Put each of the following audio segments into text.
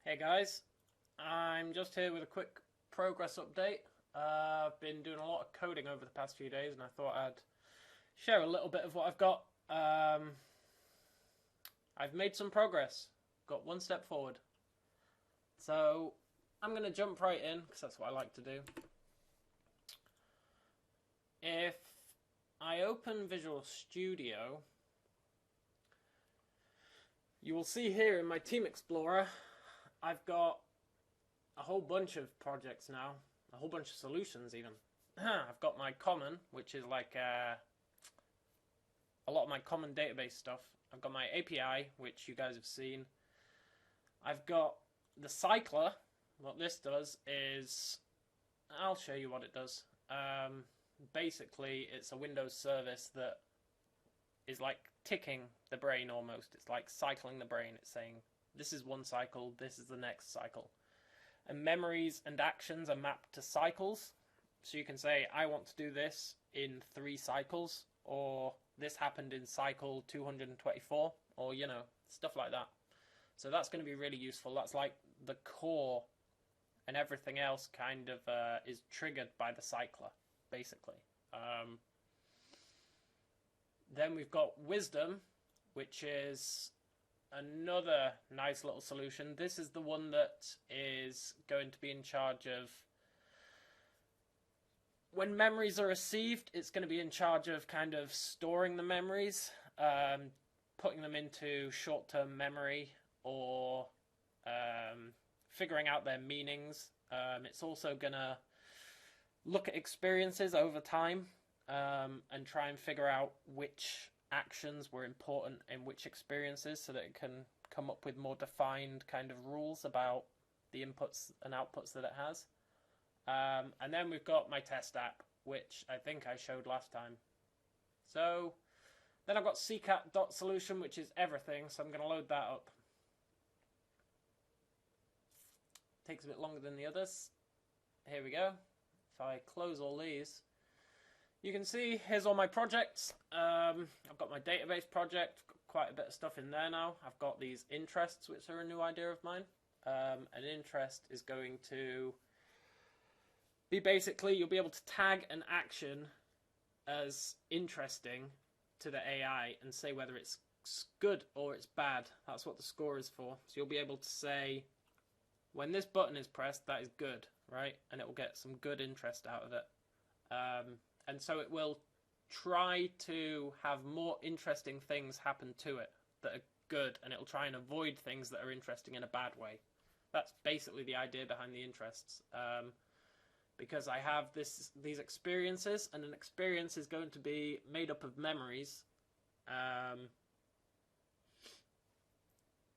Hey guys, I'm just here with a quick progress update. I've been doing a lot of coding over the past few days and I thought I'd share a little bit of what I've got. I've made some progress, got one step forward. So I'm going to jump right in because that's what I like to do. If I open Visual Studio, you will see here in my Team Explorer I've got a whole bunch of projects now, a whole bunch of solutions even. I've got my common, which is like a lot of my common database stuff. I've got my API, which you guys have seen. I've got the cycler. What this does is, I'll show you what it does. Basically, it's a Windows service that is like ticking the brain almost. It's like cycling the brain. It's saying, this is one cycle, this is the next cycle. And memories and actions are mapped to cycles. So you can say, I want to do this in 3 cycles, or this happened in cycle 224, or, you know, stuff like that. So that's going to be really useful. That's like the core, and everything else kind of is triggered by the cycler, basically. Then we've got wisdom, which is another nice little solution. This is the one that is going to be in charge of, when memories are received, it's going to be in charge of kind of storing the memories, putting them into short-term memory, or figuring out their meanings. It's also going to look at experiences over time and try and figure out which actions were important in which experiences, so that it can come up with more defined kind of rules about the inputs and outputs that it has. And then we've got my test app, which I think I showed last time. So then I've got SeaCAT.solution, which is everything, so I'm going to load that up. Takes a bit longer than the others. Here we go. If I close all these, you can see here's all my projects. I've got my database project, quite a bit of stuff in there now. I've got these interests, which are a new idea of mine. An interest is going to be basically, you'll be able to tag an action as interesting to the AI and say whether it's good or it's bad. That's what the score is for. So you'll be able to say, when this button is pressed, that is good, right? And it will get some good interest out of it. And so it will try to have more interesting things happen to it that are good, and it'll try and avoid things that are interesting in a bad way. That's basically the idea behind the interests. Because I have these experiences, and an experience is going to be made up of memories,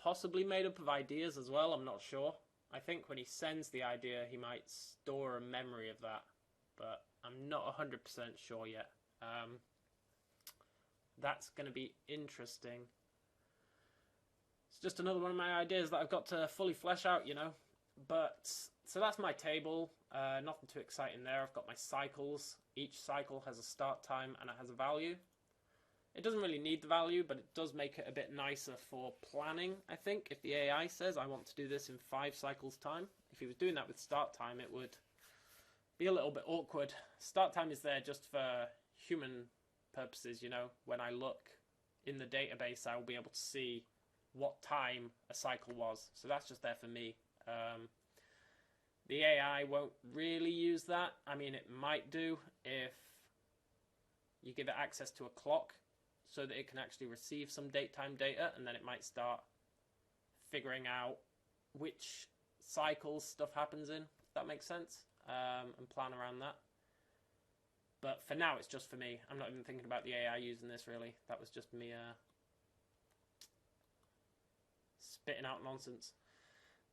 possibly made up of ideas as well, I'm not sure. I think when he sends the idea, he might store a memory of that, but I'm not 100% sure yet. That's going to be interesting. It's just another one of my ideas that I've got to fully flesh out, you know. But so that's my table. Nothing too exciting there. I've got my cycles. Each cycle has a start time and it has a value. It doesn't really need the value, but it does make it a bit nicer for planning, I think. If the AI says, I want to do this in 5 cycles time, if he was doing that with start time, it would be a little bit awkward. Start time is there just for human purposes, you know. When I look in the database, I will be able to see what time a cycle was. So that's just there for me. The AI won't really use that. I mean, it might do if you give it access to a clock so that it can actually receive some date time data, and then it might start figuring out which cycles stuff happens in, if that makes sense, and plan around that. But for now, it's just for me. I'm not even thinking about the AI using this, really. That was just me spitting out nonsense.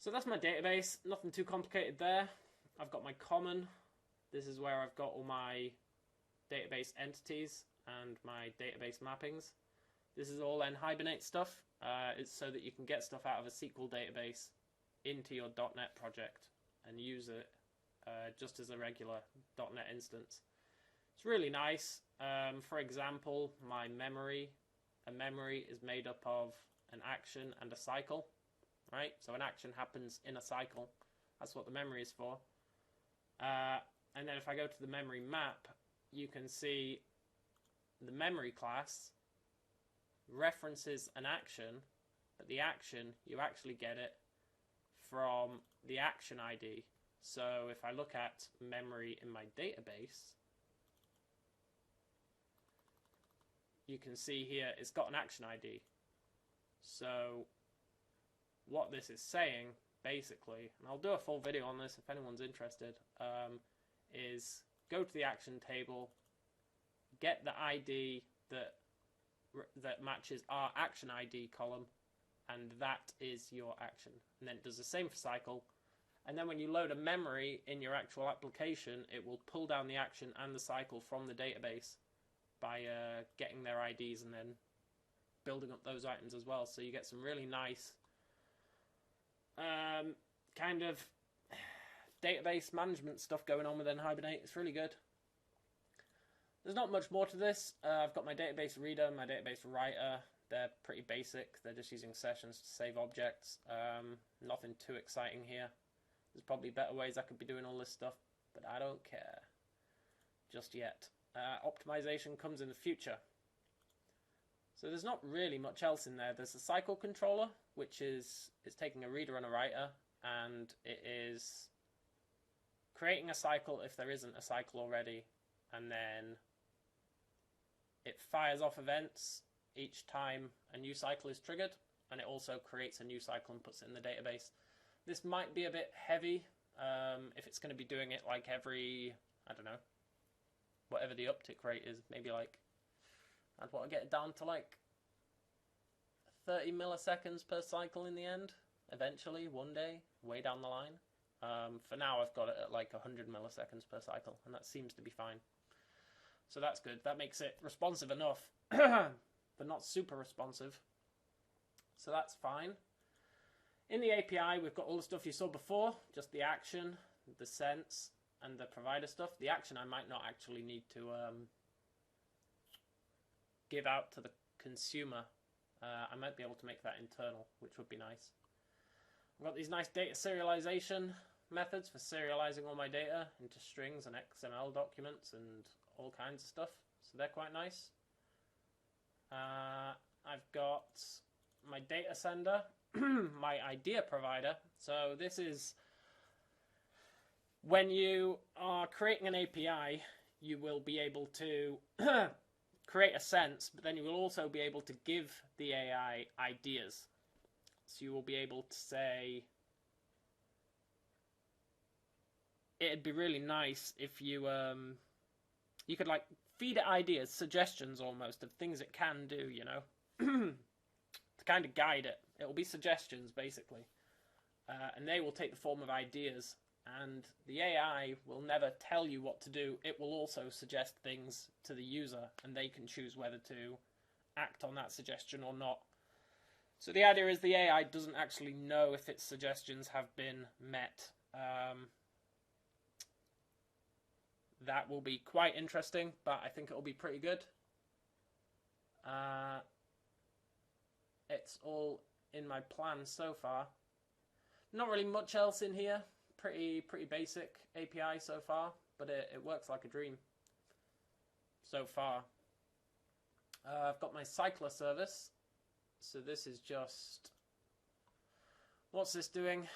So that's my database. Nothing too complicated there. I've got my common. This is where I've got all my database entities and my database mappings. This is all Hibernate stuff. It's so that you can get stuff out of a SQL database into your .NET project and use it just as a regular .NET instance. It's really nice. For example, my memory. A memory is made up of an action and a cycle. right? So an action happens in a cycle. That's what the memory is for. And then if I go to the memory map, you can see the memory class references an action, but the action, you actually get it from the action ID. So if I look at memory in my database, you can see here it's got an action ID. So what this is saying, basically, and I'll do a full video on this if anyone's interested, is go to the action table, get the ID that matches our action ID column, and that is your action. And then it does the same for cycle. And then when you load a memory in your actual application, it will pull down the action and the cycle from the database by getting their IDs and then building up those items as well. So you get some really nice kind of database management stuff going on within Hibernate. It's really good. There's not much more to this. I've got my database reader, my database writer. They're pretty basic. They're just using sessions to save objects. Nothing too exciting here. There's probably better ways I could be doing all this stuff, but I don't care just yet. Optimization comes in the future. So there's not really much else in there. There's a cycle controller, which is taking a reader and a writer, and it is creating a cycle if there isn't a cycle already, and then it fires off events each time a new cycle is triggered, and it also creates a new cycle and puts it in the database. This might be a bit heavy if it's going to be doing it like every, I don't know, whatever the uptick rate is, maybe like, I'd want to get it down to like 30 milliseconds per cycle in the end, eventually, one day, way down the line. For now, I've got it at like 100 milliseconds per cycle, and that seems to be fine. So that's good. That makes it responsive enough, but not super responsive. So that's fine. In the API, we've got all the stuff you saw before, just the action, the sense, and the provider stuff. The action I might not actually need to give out to the consumer. I might be able to make that internal, which would be nice. I've got these nice data serialization methods for serializing all my data into strings and XML documents and all kinds of stuff. So they're quite nice. I've got my data sender, my idea provider. So this is when you are creating an API, you will be able to create a sense, but then you will also be able to give the AI ideas. So you will be able to say, it'd be really nice if you you could like feed it ideas, suggestions almost of things it can do, you know, to kind of guide it. It will be suggestions basically, and they will take the form of ideas. And the AI will never tell you what to do. It will also suggest things to the user, and they can choose whether to act on that suggestion or not. So the idea is the AI doesn't actually know if its suggestions have been met. That will be quite interesting, but I think it will be pretty good. It's all in my plan so far. Not really much else in here. Pretty basic API so far, but it works like a dream so far. I've got my cycler service. So this is just, what's this doing?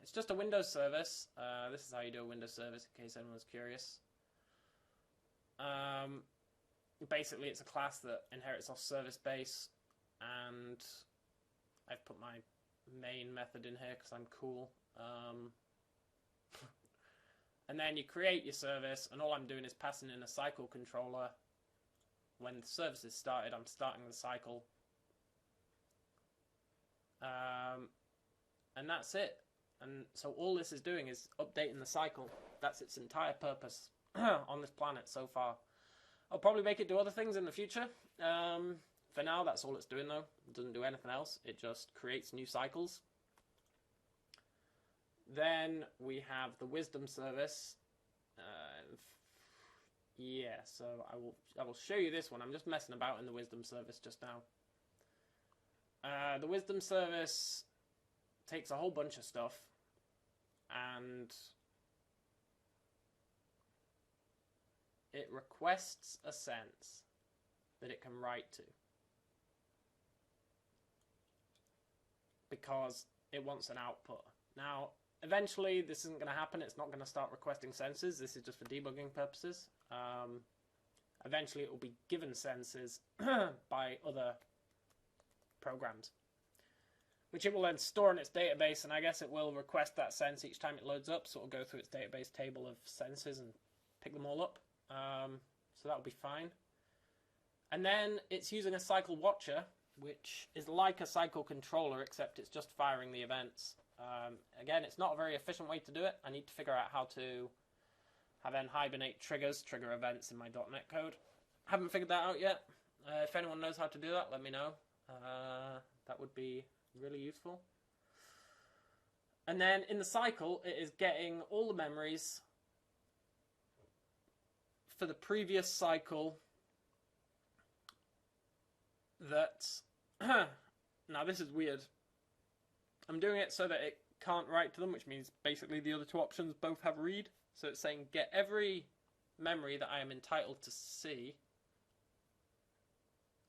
It's just a Windows service. This is how you do a Windows service, in case anyone was curious. Basically, it's a class that inherits off service base, and I've put my main method in here because I'm cool. And then you create your service, and all I'm doing is passing in a cycle controller. When the service is started, I'm starting the cycle. And that's it. And so all this is doing is updating the cycle. That's its entire purpose on this planet so far. I'll probably make it do other things in the future. For now, that's all it's doing though. It doesn't do anything else. It just creates new cycles. Then we have the wisdom service. Yeah, so I will show you this one. I'm just messing about in the wisdom service just now. The wisdom service takes a whole bunch of stuff and it requests a sense that it can write to, because it wants an output. Now, eventually this isn't going to happen. It's not going to start requesting senses. This is just for debugging purposes. Eventually it will be given senses by other programs, which it will then store in its database, and I guess it will request that sense each time it loads up, so it will go through its database table of senses and pick them all up. So that'll be fine. And then it's using a cycle watcher, which is like a cycle controller, except it's just firing the events. Again, it's not a very efficient way to do it. I need to figure out how to have Hibernate triggers trigger events in my .NET code. Haven't figured that out yet. If anyone knows how to do that, let me know. That would be really useful. And then in the cycle, it is getting all the memories for the previous cycle that... Now this is weird. I'm doing it so that it can't write to them, which means basically the other two options both have read. So it's saying get every memory that I am entitled to see,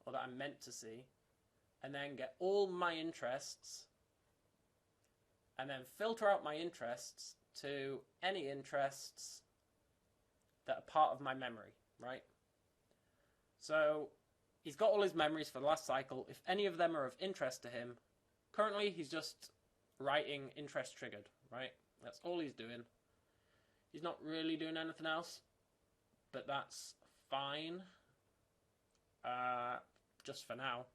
or that I'm meant to see, and then get all my interests, and then filter out my interests to any interests that are part of my memory, right? So he's got all his memories for the last cycle. If any of them are of interest to him, currently he's just writing interest triggered, right? That's all he's doing. He's not really doing anything else, but that's fine, just for now.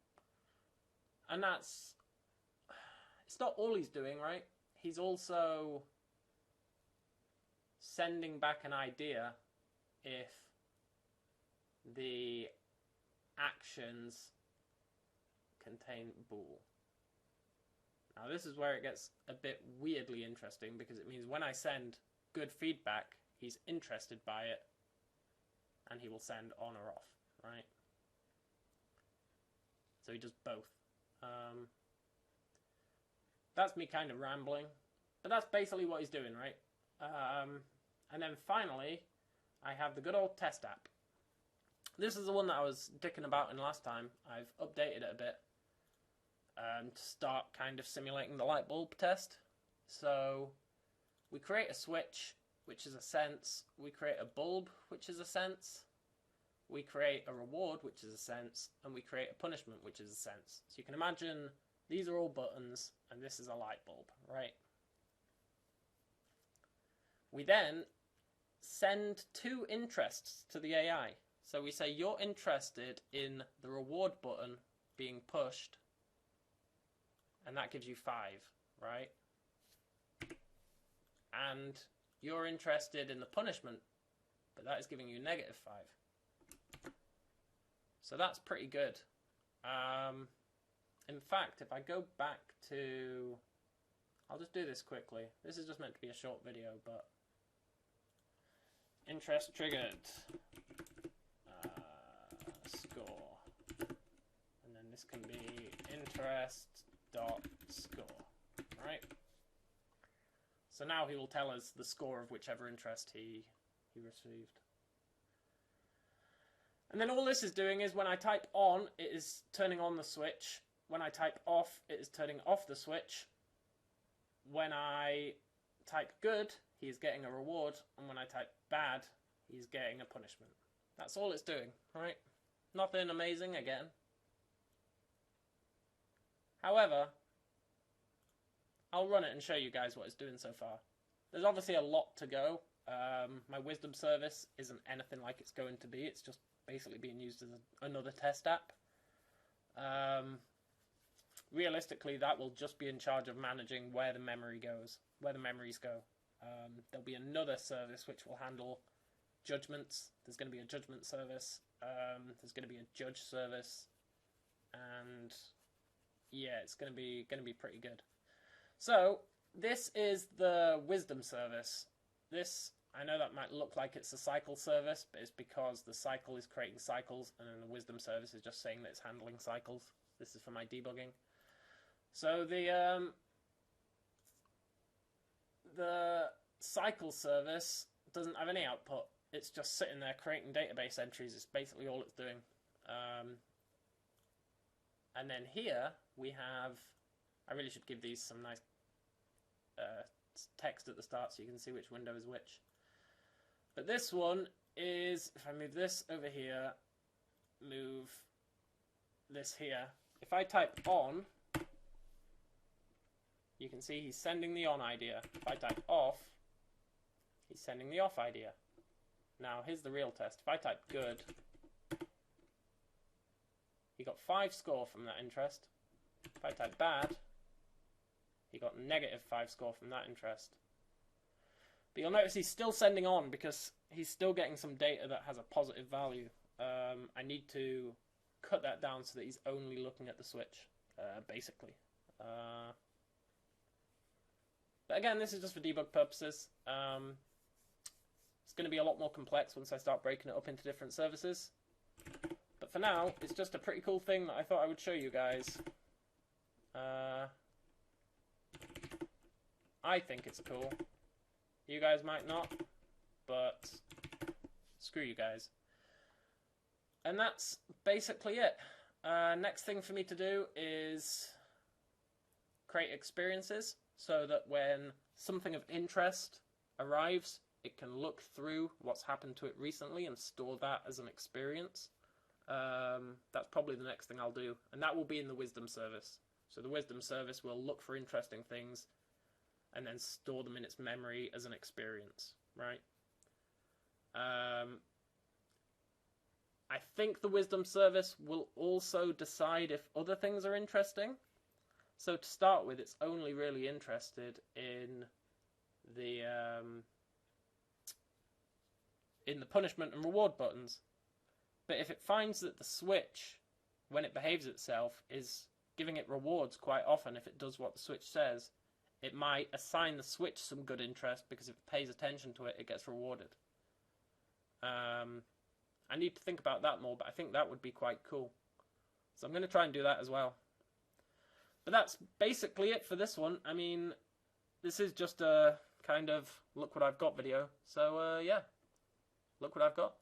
And it's not all he's doing, right? He's also sending back an idea if the actions contain bool. Now this is where it gets a bit weirdly interesting, because it means when I send good feedback, he's interested by it, and he will send on or off, right? So he does both. That's me kind of rambling, but that's basically what he's doing, right? And then finally, I have the good old test app. This is the one that I was dicking about in last time. I've updated it a bit to start kind of simulating the light bulb test. So we create a switch, which is a sense. We create a bulb, which is a sense. We create a reward, which is a sense. And we create a punishment, which is a sense. So you can imagine these are all buttons, and this is a light bulb, right? We then send two interests to the AI. So we say you're interested in the reward button being pushed, and that gives you 5, right? And you're interested in the punishment, but that is giving you -5. So that's pretty good. In fact, if I go back to... I'll just do this quickly. This is just meant to be a short video, but... Interest triggered. Score. And then this can be interest.score. Right? So now he will tell us the score of whichever interest he received. And then all this is doing is when I type on, it is turning on the switch. When I type off, it is turning off the switch. When I type good, he is getting a reward. And when I type bad, he's getting a punishment. That's all it's doing, right? Nothing amazing again. However, I'll run it and show you guys what it's doing so far. There's obviously a lot to go. My wisdom service isn't anything like it's going to be. It's just basically being used as another test app. Realistically, that will just be in charge of managing where the memory goes, where the memories go. There'll be another service which will handle judgments. There's going to be a judgment service. There's going to be a judge service, and yeah, it's going to be pretty good. So this is the wisdom service. This, I know that might look like it's a cycle service, but it's because the cycle is creating cycles, and then the wisdom service is just saying that it's handling cycles. This is for my debugging. So the the cycle service doesn't have any output. It's just sitting there creating database entries. It's basically all it's doing. And then here we have, I really should give these some nice text at the start so you can see which window is which. But this one is, if I move this over here, move this here, if I type on, you can see he's sending the on idea. If I type off, he's sending the off idea. Now here's the real test. If I type good, he got 5 score from that interest. If I type bad, he got negative 5 score from that interest. But you'll notice he's still sending on because he's still getting some data that has a positive value. I need to cut that down so that he's only looking at the switch, basically. But again, this is just for debug purposes. It's going to be a lot more complex once I start breaking it up into different services. But for now, it's just a pretty cool thing that I thought I would show you guys. I think it's cool. You guys might not, but screw you guys. And that's basically it. Next thing for me to do is create experiences so that when something of interest arrives, it can look through what's happened to it recently and store that as an experience. That's probably the next thing I'll do, and that will be in the wisdom service. So the wisdom service will look for interesting things and then store them in its memory as an experience, right? I think the wisdom service will also decide if other things are interesting. So to start with, it's only really interested in the punishment and reward buttons. But if it finds that the switch, when it behaves itself, is giving it rewards quite often, if it does what the switch says, it might assign the switch some good interest, because if it pays attention to it, it gets rewarded. I need to think about that more, but I think that would be quite cool. So I'm going to try and do that as well. But that's basically it for this one. I mean, this is just a kind of look what I've got video. So yeah, look what I've got.